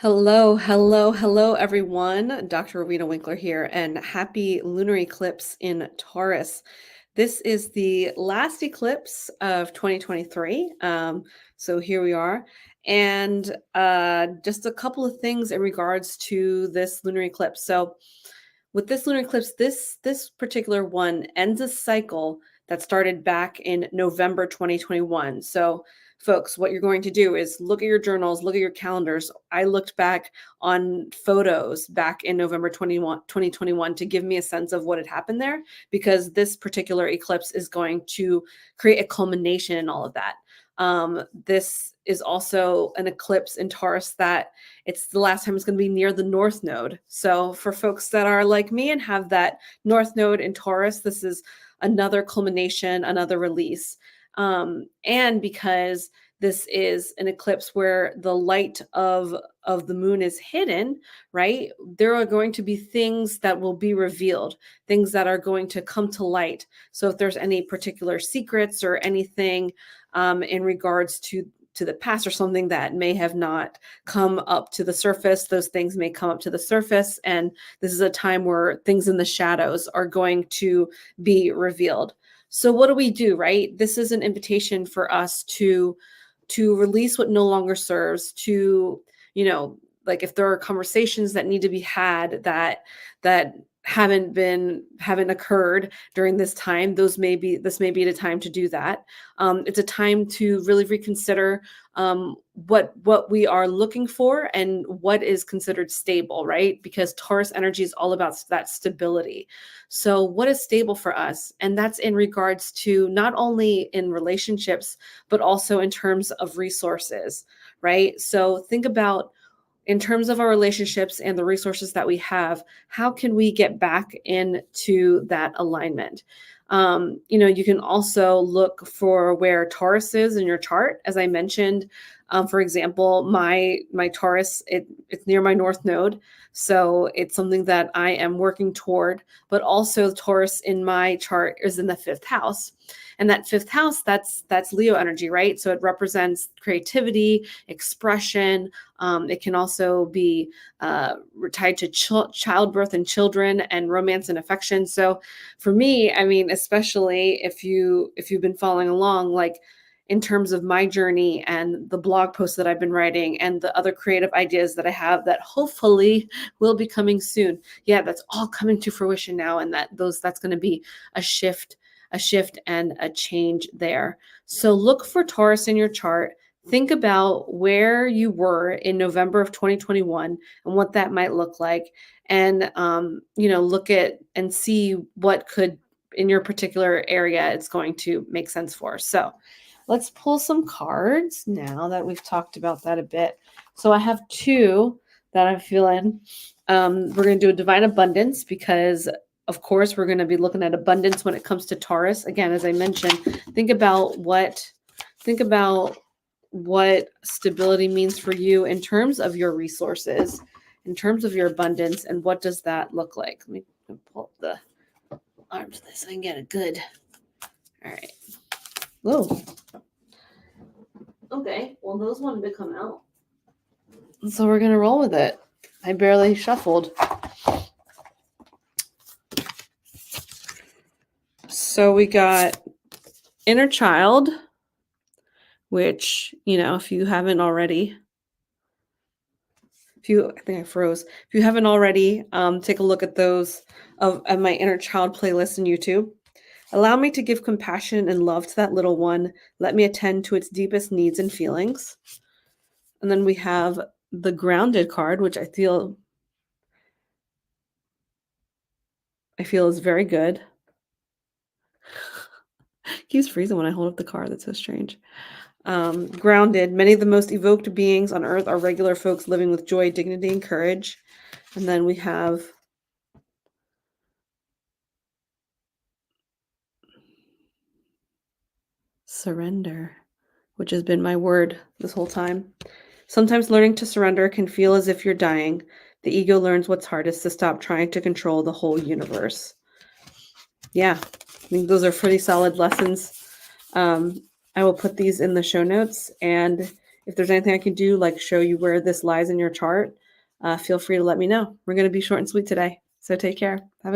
Hello, hello, hello, everyone. Dr. Rowena Winkler here, and happy lunar eclipse in Taurus. This is the last eclipse of 2023. So here we are. And just a couple of things in regards to this lunar eclipse. So with this lunar eclipse, this particular one ends a cycle that started back in November 2021. So folks, what you're going to do is look at your journals, look at your calendars. I looked back on photos back in November 2021 to give me a sense of what had happened there, because this particular eclipse is going to create a culmination in all of that. This is also an eclipse in Taurus that it's the last time it's going to be near the North Node. So for folks that are like me and have that North Node in Taurus, this is another culmination, another release. And because this is an eclipse where the light of the moon is hidden, right? There are going to be things that will be revealed, things that are going to come to light. So if there's any particular secrets or anything in regards to the past or something that may have not come up to the surface, those things may come up to the surface. And this is a time where things in the shadows are going to be revealed. So what do we do, right? This is an invitation for us to release what no longer serves, to, like if there are conversations that need to be had that haven't occurred during this time, this may be the time to do that. It's a time to really reconsider what we are looking for and what is considered stable, right? Because Taurus energy is all about that stability. So what is stable for us? And that's in regards to not only in relationships, but also in terms of resources, right? So think about, in terms of our relationships and the resources that we have, how can we get back into that alignment? You can also look for where Taurus is in your chart. As I mentioned, for example, my Taurus, it's near my North Node. So it's something that I am working toward, but also Taurus in my chart is in the 5th house. And that 5th house, that's Leo energy, right? So it represents creativity, expression. It can also be tied to childbirth and children and romance and affection. So for me, I mean, especially if you've been following along, like in terms of my journey and the blog posts that I've been writing and the other creative ideas that I have that hopefully will be coming soon. Yeah, that's all coming to fruition now. And that's going to be a shift and a change there. So look for Taurus in your chart. Think about where you were in November of 2021 and what that might look like. And, look at and see what could, in your particular area, it's going to make sense for. So let's pull some cards now that we've talked about that a bit. So I have two that I'm feeling. We're going to do a divine abundance because, of course, we're going to be looking at abundance when it comes to Taurus. Again, as I mentioned, think about what stability means for you in terms of your resources, in terms of your abundance, and what does that look like? Let me pull up the arms of this so I can get it good. All right. Whoa. Okay, well, those wanted to come out. So we're going to roll with it. I barely shuffled. So we got inner child, which, if you haven't already, I think I froze. If you haven't already, take a look at those at my inner child playlist on YouTube. Allow me to give compassion and love to that little one. Let me attend to its deepest needs and feelings. And then we have the grounded card, which I feel is very good. Keeps freezing when I hold up the card. That's so strange. Grounded. Many of the most evoked beings on earth are regular folks living with joy, dignity, and courage. And then we have surrender, which has been my word this whole time. Sometimes learning to surrender can feel as if you're dying. The ego learns what's hardest: to stop trying to control the whole universe. Yeah, I think those are pretty solid lessons. I will put these in the show notes. And If there's anything I can do, like show you where this lies in your chart, feel free to let me know. We're going to be short and sweet today. So take care. Have a